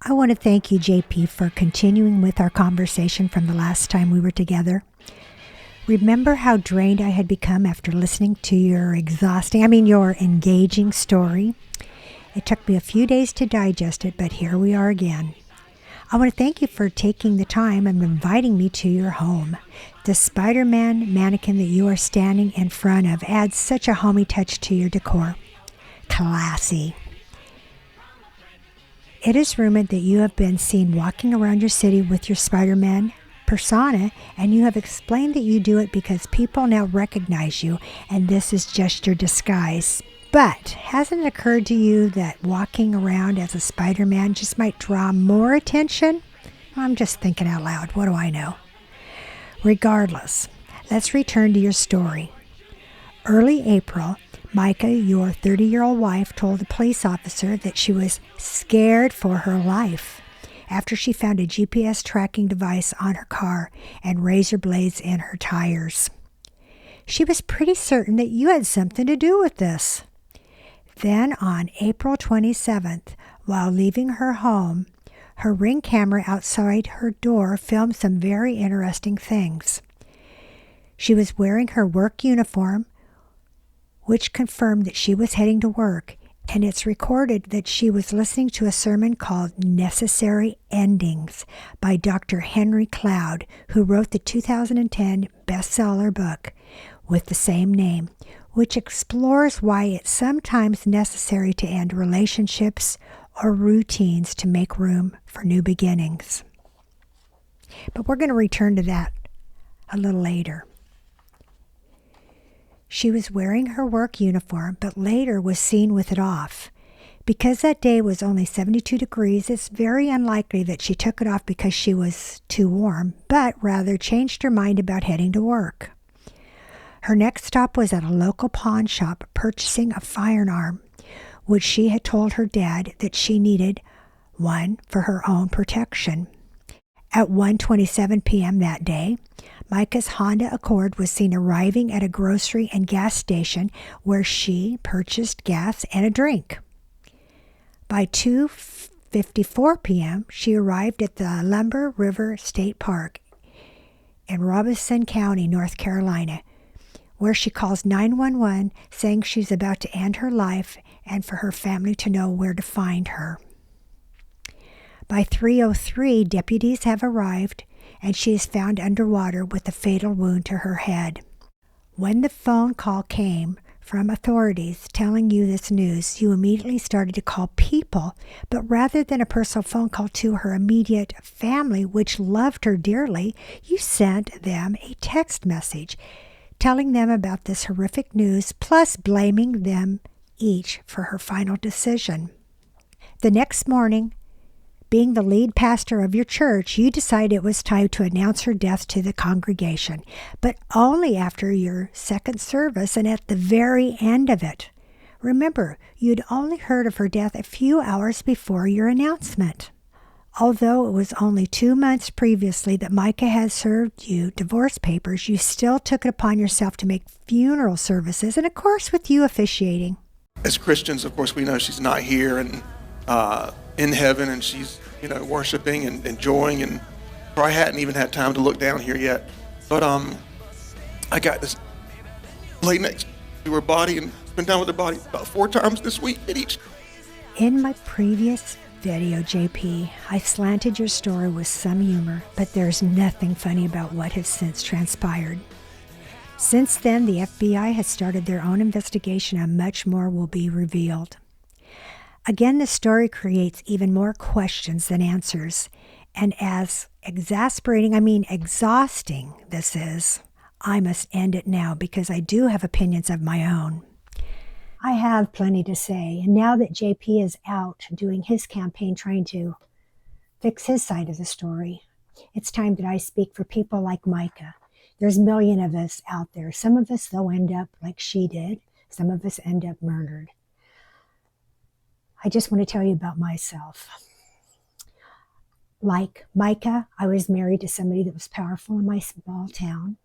I want to thank you, JP, for continuing with our conversation from the last time we were together. Remember how drained I had become after listening to your your engaging story? It took me a few days to digest it, but here we are again. I want to thank you for taking the time and inviting me to your home. The Spider-Man mannequin that you are standing in front of adds such a homey touch to your decor. Classy. It is rumored that you have been seen walking around your city with your Spider-Man persona, and you have explained that you do it because people now recognize you, and this is just your disguise. But hasn't it occurred to you that walking around as a Spider-Man just might draw more attention? I'm just thinking out loud. What do I know? Regardless, let's return to your story. Early April, Mica, your 30-year-old wife, told a police officer that she was scared for her life after she found a GPS tracking device on her car and razor blades in her tires. She was pretty certain that you had something to do with this. Then on April 27th, while leaving her home, her Ring camera outside her door filmed some very interesting things. She was wearing her work uniform, which confirmed that she was heading to work, and it's recorded that she was listening to a sermon called Necessary Endings by Dr. Henry Cloud, who wrote the 2010 bestseller book with the same name, which explores why it's sometimes necessary to end relationships or routines to make room for new beginnings. But we're going to return to that a little later. She was wearing her work uniform, but later was seen with it off. Because that day was only 72 degrees, it's very unlikely that she took it off because she was too warm, but rather changed her mind about heading to work. Her next stop was at a local pawn shop purchasing a firearm, which she had told her dad that she needed one for her own protection. At 1:27 p.m. that day, Mica's Honda Accord was seen arriving at a grocery and gas station where she purchased gas and a drink. By 2:54 p.m., she arrived at the Lumber River State Park in Robeson County, North Carolina, where she calls 911 saying she's about to end her life and for her family to know where to find her. By 3:03, deputies have arrived, and she is found underwater with a fatal wound to her head. When the phone call came from authorities telling you this news, you immediately started to call people, but rather than a personal phone call to her immediate family, which loved her dearly, you sent them a text message telling them about this horrific news, plus blaming them each for her final decision. The next morning, being the lead pastor of your church, you decided it was time to announce her death to the congregation, but only after your second service and at the very end of it. Remember, you'd only heard of her death a few hours before your announcement. Although it was only 2 months previously that Mica had served you divorce papers, you still took it upon yourself to make funeral services, and of course with you officiating. As Christians, of course, we know she's not here and in heaven, and she's, worshiping and enjoying, and probably hadn't even had time to look down here yet. But I got this lay next to her body and spent time with her body about 4 times this week at each. In my previous video, JP, I slanted your story with some humor, but there's nothing funny about what has since transpired. Since then, the FBI has started their own investigation and much more will be revealed. Again, the story creates even more questions than answers, and as exasperating, exhausting this is, I must end it now because I do have opinions of my own. I have plenty to say, and now that JP is out doing his campaign trying to fix his side of the story, it's time that I speak for people like Mica. There's a million of us out there. Some of us, though, end up like she did. Some of us end up murdered. I just want to tell you about myself. Like Mica, I was married to somebody that was powerful in my small town,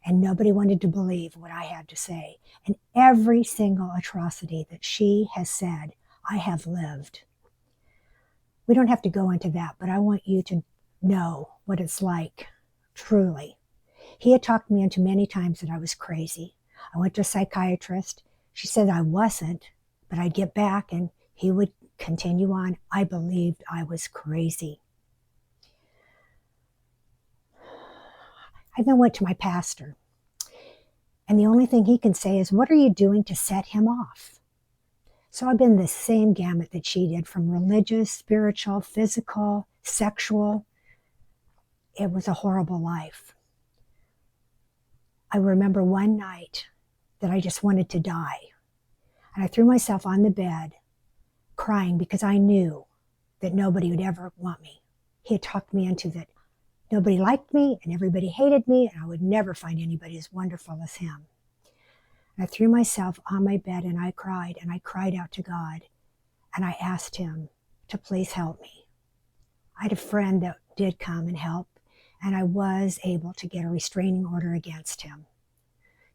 and nobody wanted to believe what I had to say. And every single atrocity that she has said, I have lived. We don't have to go into that, but I want you to know what it's like, truly. He had talked me into many times that I was crazy. I went to a psychiatrist. She said I wasn't, but I'd get back and he would continue on. I believed I was crazy. I then went to my pastor. And the only thing he can say is, what are you doing to set him off? So I've been the same gamut that she did, from religious, spiritual, physical, sexual. It was a horrible life. I remember one night that I just wanted to die. And I threw myself on the bed crying because I knew that nobody would ever want me. He had talked me into that nobody liked me and everybody hated me and I would never find anybody as wonderful as him. And I threw myself on my bed and I cried out to God and I asked him to please help me. I had a friend that did come and help and I was able to get a restraining order against him.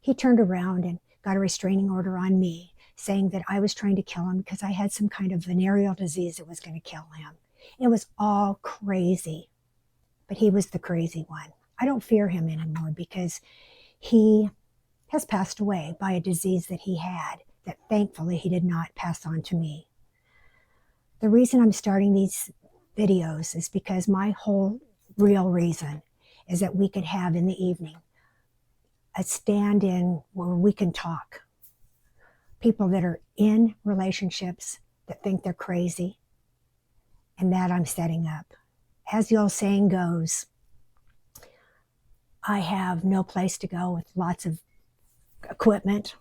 He turned around and got a restraining order on me, saying that I was trying to kill him because I had some kind of venereal disease that was going to kill him. It was all crazy, but he was the crazy one. I don't fear him anymore because he has passed away by a disease that he had that thankfully he did not pass on to me. The reason I'm starting these videos is because my whole real reason is that we could have in the evening a stand-in where we can talk. People that are in relationships that think they're crazy, and that I'm setting up. As the old saying goes, I have no place to go with lots of equipment.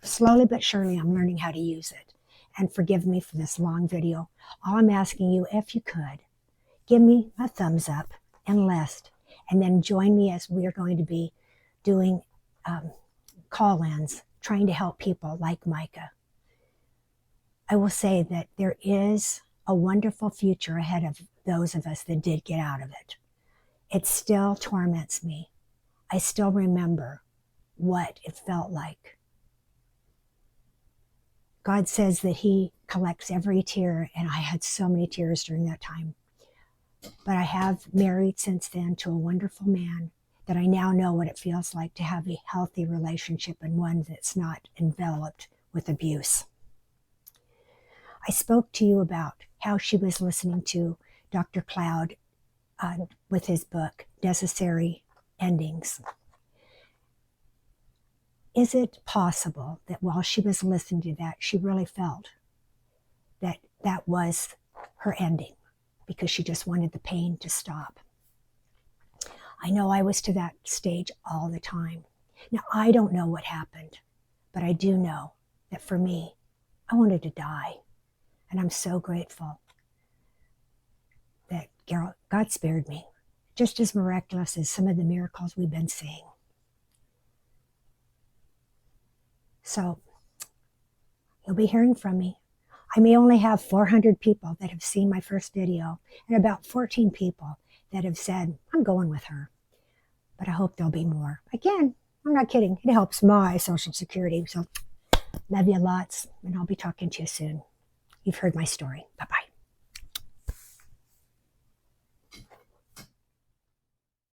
Slowly but surely I'm learning how to use it. And forgive me for this long video. All I'm asking you, if you could, give me a thumbs up and list, and then join me as we are going to be doing call-ins, trying to help people like Mica. I will say that there is a wonderful future ahead of those of us that did get out of it. It still torments me. I still remember what it felt like. God says that he collects every tear, and I had so many tears during that time. But I have married since then to a wonderful man that I now know what it feels like to have a healthy relationship and one that's not enveloped with abuse. I spoke to you about how she was listening to Dr. Cloud with his book, Necessary Endings. Is it possible that while she was listening to that, she really felt that that was her ending because she just wanted the pain to stop? I know I was to that stage all the time. Now, I don't know what happened, but I do know that for me, I wanted to die. And I'm so grateful that God spared me, just as miraculous as some of the miracles we've been seeing. So, you'll be hearing from me. I may only have 400 people that have seen my first video and about 14 people that have said, I'm going with her. But I hope there'll be more. Again, I'm not kidding. It helps my Social Security. So, love you lots, and I'll be talking to you soon. You've heard my story. Bye-bye.